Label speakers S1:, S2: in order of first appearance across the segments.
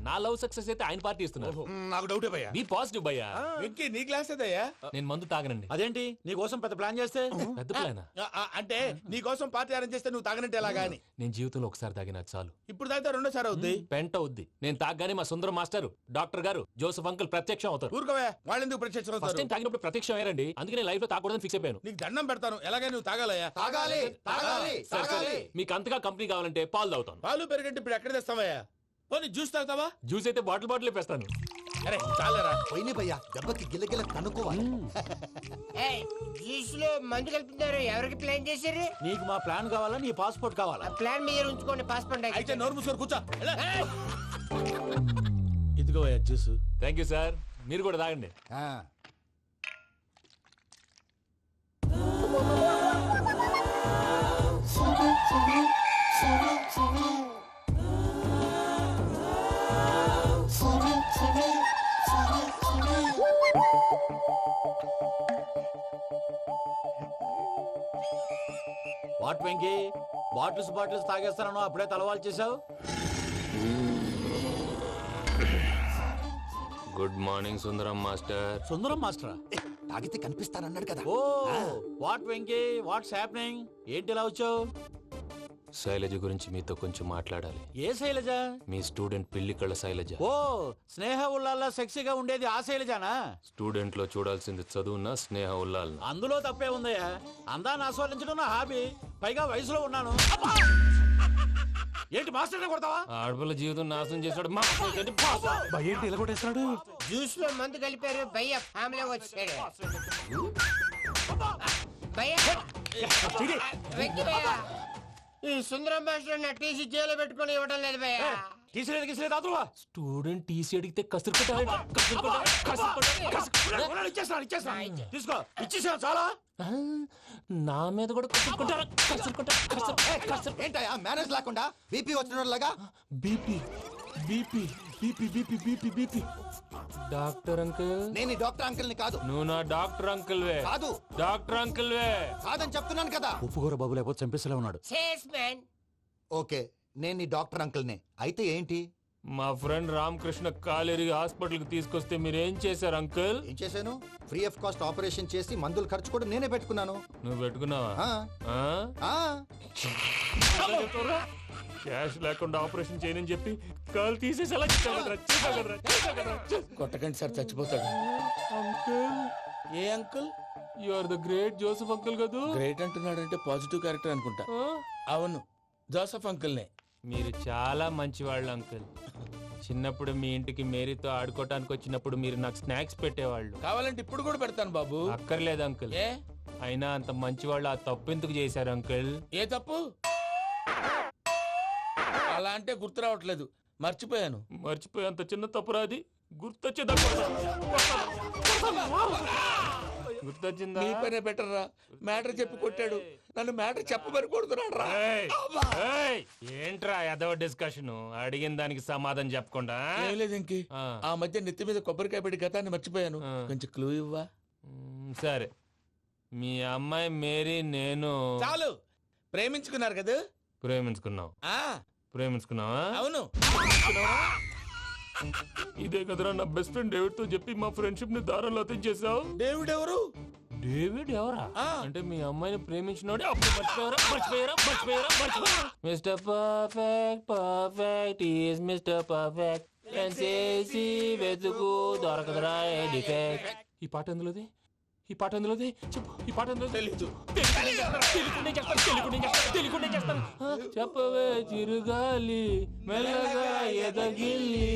S1: నా love success అయితే ఆయన పార్టీ ఇస్తున్నారు.
S2: నాకు డౌటే భయ్యా.
S1: బీ పాజిటివ్ భయ్యా.
S2: వెంకీ నీ గ్లాస్ ఏదయ్యా?
S1: నేను మందు తాగనండి.
S3: అదేంటి నీ కోసం పెద్ద ప్లాన్ చేస్తే?
S1: పెద్ద ప్లాన్
S2: అంటే నీ కోసం పార్టీ అరేంజ్ చేస్తే నువ్వు తాగనంటే ఎలాగా అని.
S1: నేను జీవితంలో ఒకసారి తాగినా చాలు.
S2: ఇప్పుడు తాగితే రెండోసారి అవుద్ది.
S1: పెంట అవుద్ది. నేను తాగగానే మా సుందరం మాస్టర్, డాక్టర్ గారు, జోసఫ్ అంకుల్ ప్రత్యక్షం అవుతారు.
S2: ఊరుకోవే, వాళ్ళు ఎందుకు ప్రత్యక్షం
S1: ఫస్ట్
S2: అవుతారు?
S1: టైం తాగినప్పుడు ప్రత్యక్షం అయ్యారండి. అందుకే నేను లైఫ్ లో తాగకూడదని ఫిక్స్ అయిపోయాను.
S2: నీకు దండం పెడతాను, ఎలాగైనా నువ్వు తాగాలయ్యా.
S3: తాగాలి తాగాలి
S1: సరే, సరే.
S3: తాగాలి.
S1: మీకు అంతగా కంపెనీ కావాలంటే పాలు తాగుతాను.
S2: పాలు పెరిగంటే ఇప్పుడు ఎక్కడ తెస్తావయ్యా? పోనీ జ్యూస్ తాగుతావా?
S1: జ్యూస్ అయితే బాటిల్ వేస్తాను.
S2: అరే చాలరా.
S3: పోయిన భయ్యా దెబ్బకి గిల్లగిల్ల కనుక్కోవాలి.
S4: జ్యూస్ లో మందు కలుపుతున్నారు. ఎవరికి ప్లాన్ చేశారు?
S3: నీకు మా ప్లాన్ కావాలా నీ పాస్పోర్ట్ కావాలా?
S4: ప్లాన్ మీద ఉంచుకోండి, పాస్పోర్ట్
S2: అయితే నోరు మూసుకొని కూర్చో. ఇదిగోయ్యా జ్యూస్.
S1: Thank you sir. మీరు కూడా తాగండి.
S3: వాట్ వెంకీ బాటిల్స్ తాగేస్తాను అప్పుడే తలవాలు చేసావు.
S1: Good morning Sundaram master.
S3: Sundaram మాస్టరా? తాగితే కనిపిస్తానన్నాడు కదా. Oh what Venky what's happening? ఏంటి ఇలా వచ్చావు?
S1: శైలజ గురించి మీతో కొంచెం మాట్లాడాలి.
S3: ఏ శైలజ?
S1: మీ స్టూడెంట్ పిల్లి కళ్ళ శైలజ.
S3: ఓ స్నేహ ఉల్లాల్లో సెక్సీగా ఉండేది ఆ శైలజానా?
S1: స్టూడెంట్ లో చూడాల్సింది చదువున స్నేహ ఉల్లాల్.
S3: అందులో తప్పే ఉందయ్యా. అందాన్ని ఆస్వాదించడం నా హాబీ. పైగా వయసులో ఉన్నాను. ఏంటి మాస్టర్ కొడతావా?
S1: ఆడపిల్ల జీవితం నాశనం చేశాడు.
S3: ఇలా కొట్టేస్తున్నాడు.
S4: జ్యూస్ లో మందు కలిపారు. భయ్య ఫ్యామిలీ వచ్చాడు. భయ్య వెక్కి భయ్య, ఈ సుందరం భాష నా టీసీ జైలు పెట్టుకుని ఇవ్వడం లేదు భయ్య.
S1: స్టూడెంట్ టీసీ అడిగితే కసురు
S3: తీసుకో ఇచ్చేసాను చాలా.
S1: నా మీద కూడా
S3: ఏంటయ్యా మేనేజ్ లేకుండా బీపీ వచ్చినలాగా?
S1: BP BP BP BP BP BP. Doctor uncle,
S3: నేను ఈ డాక్టర్ అంకుల్ ని కాదు.
S1: నువ్వు నా డాక్టర్ అంకుల్ వే.
S3: కాదు
S1: డాక్టర్ అంకుల్ వే.
S3: కాదని చెప్తున్నాను కదా. ఉప్పుకూర బాబు లేకపోతే చంపేసేలా ఉన్నాడు.
S4: Sales man.
S3: ఓకే నేను ఈ డాక్టర్ అంకుల్ నే. అయితే ఏంటి?
S1: మా ఫ్రెండ్ రామకృష్ణ కాలేరి హాస్పిటల్ కి తీసుకొస్తే మీరేం చేశారు అంకుల్?
S3: ఏం చేశాను? ఫ్రీ ఆఫ్ కాస్ట్ ఆపరేషన్ చేసి మందులు ఖర్చు కూడా నేనే పెట్టుకున్నాను.
S1: నువ్వు పెట్టుకున్నావా? క్యాష్ లేకుండా ఆపరేషన్ చేయనని చెప్పి కాల్ తీసేసేలా
S2: కొట్టకండి సార్, చచ్చిపోతాడు.
S1: అంకుల్,
S2: ఏ uncle?
S1: You are the great Joseph uncle కదా.
S2: గ్రేట్ అంటున్నాడంటే పాజిటివ్ క్యారెక్టర్ అనుకుంటా. అవును, జోసఫ్ అంకుల్నే.
S1: మీరు చాలా మంచివాళ్ళు అంకుల్. చిన్నప్పుడు మీ ఇంటికి మేరీతో ఆడుకోవటానికి వచ్చినప్పుడు మీరు నాకు స్నాక్స్ పెట్టేవాళ్ళు.
S2: కావాలంటే ఇప్పుడు కూడా పెడతాను బాబు.
S1: అక్కర్లేదు అంకుల్.
S2: ఏ
S1: అయినా అంత మంచివాళ్ళు ఆ తప్పు ఎందుకు చేశారు అంకుల్?
S2: ఏ తప్పు? అలా అంటే గుర్తు రావట్లేదు, మర్చిపోయాను.
S1: మర్చిపోయి అంత చిన్న తప్పురా అది? గుర్తొచ్చిందా?
S2: నీ పనే బెటర్ రా. మ్యాటర్ చెప్పి కొట్టాడు, నన్ను మ్యాటర్ చెప్పమని కొడుతున్నాడు రా.
S1: ఏంట్రా ఎదవ డిస్కషన్? అడిగిన దానికి సమాధానం చెప్పకుండా.
S2: ఏం లేదు ఇంకి, ఆ మధ్య నెత్తి మీద కొబ్బరికాయ పెట్టి గతాన్ని మర్చిపోయాను. కొంచెం క్లూ ఇవ్వా?
S1: సరే, మీ అమ్మాయి మేరీ నేను
S2: చాలు. ప్రేమించుకున్నారు కదా?
S1: ప్రేమించుకున్నావు. ప్రేమించుకున్నావా?
S2: అవును.
S1: ఇదే కదరా నా బెస్ట్ ఫ్రెండ్ డేవిడ్ తో చెప్పి మా ఫ్రెండ్షిప్ ని దారంలో అతించేసావు.
S2: డేవిడ్ ఎవరు?
S1: డేవిడ్ ఎవరా? అంటే మీ అమ్మాయిని ప్రేమించినోడే. Mister perfect perfect is mister perfect చేసి వెతుకు దొరకదురా డిఫెక్ట్. ఈ పాట ఎందులోది? ఈ పాట ఎందులోది? చెప్పు. ఈ పాట ఎందులో?
S2: తెలీదు.
S1: చెప్పవే చిరుగాలి మెల్లగా ఎదగిల్లి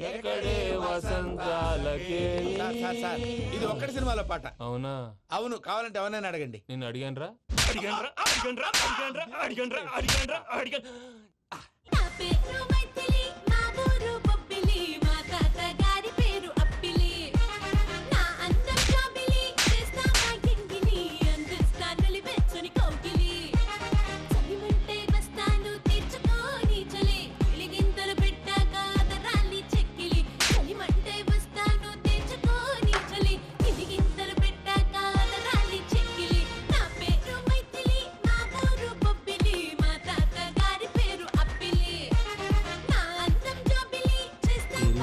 S1: ఎక్కడే వసంతాలకే.
S2: ఇది ఒక్కటి సినిమాలో పాట.
S1: అవునా?
S2: అవును. కావాలంటే ఎవరైనా అడగండి.
S1: నేను అడిగాను.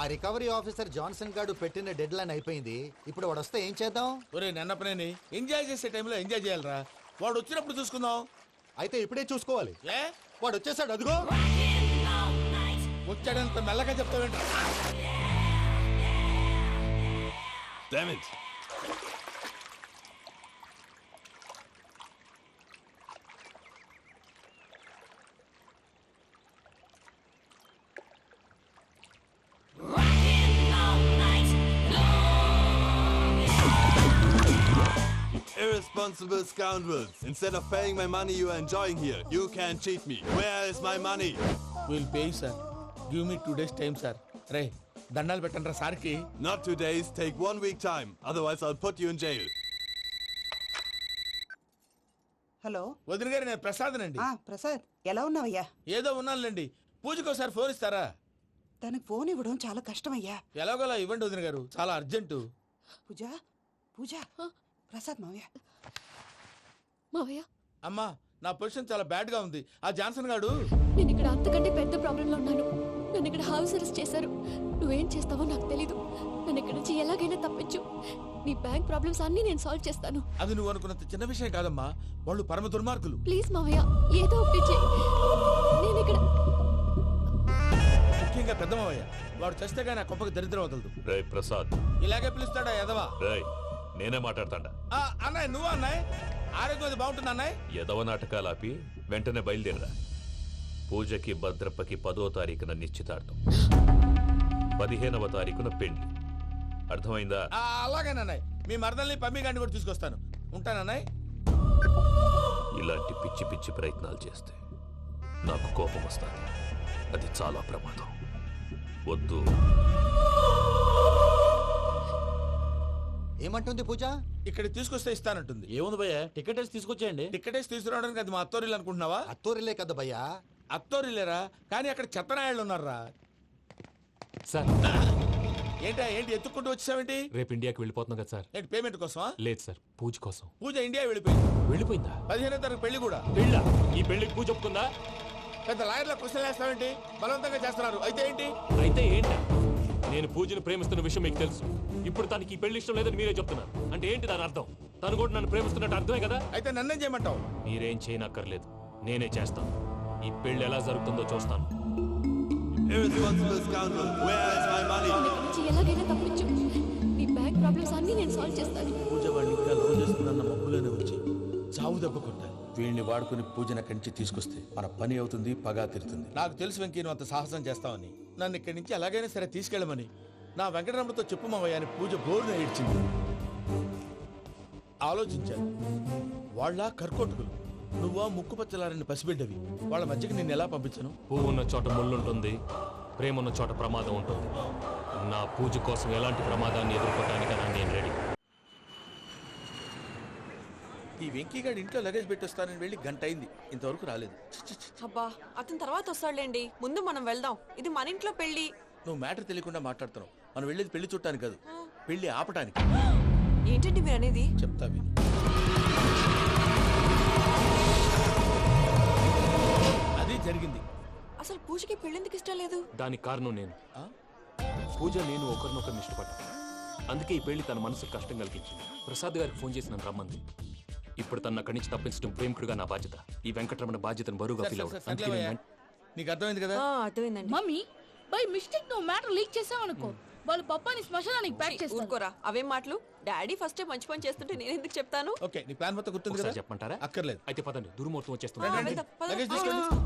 S5: ఆ రికవరీ ఆఫీసర్ జాన్సన్ గారు పెట్టిన డెడ్ లైన్ అయిపోయింది. ఇప్పుడు వాడు వస్తే ఏం చేద్దాం?
S2: ఒరే నన్నపనేని ఎంజాయ్ చేసే టైంలో ఎంజాయ్ చేయాలరా. వాడు వచ్చినప్పుడు చూసుకుందాం.
S5: అయితే ఇప్పుడే చూసుకోవాలి.
S2: ఏ
S5: వాడు వచ్చేసాడు, అదిగో.
S2: వచ్చాడంత మెల్లగా చెప్తావేంట?
S6: Damn it. Irresponsible scoundrels. Instead of paying my money you are enjoying here, you can cheat me. Where is my money?
S2: Will pay sir. Give me 2 days time sir. రే దండాలు పెట్టండి రా సార్కి.
S6: Not 2 days, take 1 week time. Otherwise I'll put you in jail.
S7: Hello
S2: వదిన గారు, నేను ప్రసాదనండి.
S7: ప్రసాద్, ఎలా ఉన్నావయ్యా?
S2: ఏదో ఉన్నానులేండి. పూజకి ఒకసారి ఫోన్ ఇస్తారా?
S7: తనకు ఫోన్ ఇవ్వడం చాలా కష్టమయ్యా.
S2: ఎలాగోలా ఇవ్వండి వదిన గారు, చాలా అర్జెంటు.
S7: పూజ పూజ, ప్రసాద్ మావయ్య.
S8: మావయ్య,
S2: అమ్మా, నా పొజిషన్ చాలా బ్యాడ్ గా ఉంది. ఆ జాన్సన్ గాడు
S8: నేను ఇక్కడ అంతకంటే పెద్ద ప్రాబ్లంలో ఉన్నాను. నన్ను ఇక్కడ హౌస్ అరెస్ట్ చేశారు. నువ్వేం చేస్తావో నాకు తెలీదు. నన్ను ఇక్కడ నుంచి ఎలాగైనా తప్పించు. నీ బ్యాంక్ ప్రాబ్లమ్స్ అన్నీ నేను సాల్వ్ చేస్తాను.
S2: అది నువ్వు అనుకున్నంత చిన్న విషయం కాదమ్మా. వాళ్ళు పరమ దుర్మార్గులు.
S8: ప్లీజ్ మావయ్య, ఏదో ఒకటి చెయ్యి. నేను ఇక్కడ
S2: ముఖ్యంగా పెద్దమవయ్య, వాడు చస్తే కానీ ఆ కొంపకి దరిద్రం వదలదు.
S9: రే ప్రసాద్,
S2: ఇలాగే పిలుస్తాడా ఎదవా?
S9: రే నేనే మాట్లాడతాడా?
S2: అన్నయ్య, నువ్వు అన్నయ్య. ఆరోగ్యం అది బాగుంటుంది అన్నయ్య.
S9: ఎదవ నాటకాలు ఆపి వెంటనే బయలుదేరరా. పూజకి భద్రప్పకి 10వ తారీఖున నిశ్చితార్థం, 15వ తారీఖున పెళ్లి. అర్థమైందా?
S2: అలాగేనన్నయ్య. మీ మరదల్ని పమ్మి గండి కూడా తీసుకొస్తాను. ఉంటానన్నయ్య.
S9: ఇలాంటి పిచ్చి పిచ్చి ప్రయత్నాలు చేస్తే నాకు కోపం వస్తుంది. అది చాలా ప్రమాదం. వద్దు.
S5: ఏమంటుంది పూజ?
S2: ఇక్కడ తీసుకొస్తే ఇస్తానంటుంది.
S10: ఏముంది భయ్యా, టికెట్ వేసి తీసుకొచ్చేయండి.
S2: టికెటేసి తీసుకురావడానికి అది మా అత్తోరిల్లు అనుకుంటున్నావా?
S5: అత్తూరిలే కదా భయ్యా.
S2: అత్తోరిల్లేరా, కానీ అక్కడ చెత్తనాయాళ్ళు ఉన్నారా.
S1: సార్,
S2: ఏంటి ఎత్తుక్కుంటూ వచ్చావేంటి?
S1: రేపు ఇండియాకి వెళ్ళిపోతున్నాం కదా సార్.
S2: ఏంటి పేమెంట్ కోసమా?
S1: లేదు సార్, పూజ కోసం.
S2: పూజ ఇండియా వెళ్ళిపోయింది.
S1: వెళ్ళిపోయిందా?
S2: 15వ తారీఖు పెళ్లి కూడా.
S1: పెళ్ళా? ఈ పెళ్లికి పూజ ఒప్పుకుందా?
S2: పెద్ద లాయర్ల క్వశ్చన్ వేస్తావేంటి? బలవంతంగా చేస్తున్నారు. అయితే ఏంటి?
S1: అయితే ఏంటి? నేను పూజను ప్రేమిస్తున్న విషయం మీకు తెలుసు. ఇప్పుడు తనకి ఈ పెళ్లి ఇష్టం లేదని మీరే చెప్తున్నారు. అంటే ఏంటి దాని అర్థం? తను కూడా నన్ను ప్రేమిస్తున్నట్టు అర్థమే కదా.
S2: అయితే నన్నేం చేయమంటావు?
S1: మీరేం చేయనక్కర్లేదు, నేనే చేస్తాను. ఈ పెళ్లి ఎలా జరుగుతుందో చూస్తాను.
S6: Irresponsible scoundrel. Where is my money?
S8: నన్ను ఇక్కడ నుంచి ఎలాగైనా తప్పించు. నీ బ్యాంక్ ప్రాబ్లమ్స్ అన్నీ నేను సాల్వ్ చేస్తాను.
S2: పూజ వాడిని ఇంకా లవ్ చేస్తుందన్న మబ్బులోనే ఉంచి చావు దెబ్బ కొట్టాలి. వీడిని వాడుకుని పూజన కంచి తీసుకొస్తే మన పని అవుతుంది, పగా తీరుతుంది. నాకు తెలుసు వెంకీ, నువ్వు అంత సాహసం చేస్తావని. నన్ను ఇక్కడి నుంచి ఎలాగైనా సరే తీసుకెళ్ళమని నా వెంకటరమణతో చెప్పు మావయ్య అని పూజ బోరున ఏడ్చింది. ఆలోచించాను. వాళ్ళ కర్కోటకులు, నువ్వా ముక్కుపచ్చలారని పసిబిడ్డవి. వాళ్ళ మధ్యకి నేను ఎలా పంపించను?
S1: పువ్వు ఉన్న చోట ముళ్ళుంటుంది, ప్రేమ ఉన్న చోట ప్రమాదం ఉంటుంది. నా పూజ కోసం ఎలాంటి ప్రమాదాన్ని ఎదుర్కోవడానికైనా నేను రెడీ.
S2: ఈ వెంకీగాడి ఇంట్లో లగేజ్ పెట్టొస్తానని వెళ్ళి గంట అయింది, ఇంతవరకు రాలేదు.
S11: అబ్బా, అతని తర్వాత వస్తాడులేండి. ముందు మనం వెళ్దాం. ఇది మన ఇంట్లో పెళ్లి.
S2: నువ్వు మ్యాటర్ తెలియకుండా మాట్లాడుతున్నావు. మనం వెళ్ళేది పెళ్లి చుట్టానికి కాదు, పెళ్లి ఆపటానికి.
S11: ఏంటండి మీరు అనేది?
S2: చెప్తా విను. అది జరిగింది.
S11: అసలు పూజకి పెళ్ళెందుకు ఇష్టం లేదు?
S1: దానికి కారణం నేను. పూజ నేను ఒకరినొకరిని ఇష్టపడ్డా. అందుకే ఈ పెళ్లి తన మనసుకు కష్టం కలిగించింది. ప్రసాద్ గారికి ఫోన్ చేసి నన్ను రమ్మంది. ఇప్పుడు తన అక్కడి నుంచి తప్పించడం ప్రేమికుడిగా నా బాధ్యత. ఈ వెంకటరమణ బాధ్యతను బరువుగా ఫీల్ అవుతుంది.
S2: నీకు అర్థమైంది కదా?
S11: అర్థమైందండి.
S12: మమ్మీ, బై మిస్టేక్ నువ్వు మ్యాటర్ లీక్ చేసావనుకో, వాళ్ళు పప్పాని శ్మశానానికి ప్యాక్ చేస్తారు.
S11: ఊరుకోరా, అవేం మాటలు. డాడీ ఫస్ట్ మంచి పని చేస్తుంటే నేను ఎందుకు చెప్తాను?
S2: ఓకే, నీ ప్లాన్ మొత్తం గుర్తుంది కదా?
S1: చెప్పమంటారా?
S2: అక్కర్లేదు.
S1: అయితే పదండి, దుర్ముహూర్తం
S11: ఆ,
S1: వచ్చేస్తుంది.
S11: వెళ్దాం, పద.
S2: లగేజ్ తీసుకెళ్ళి.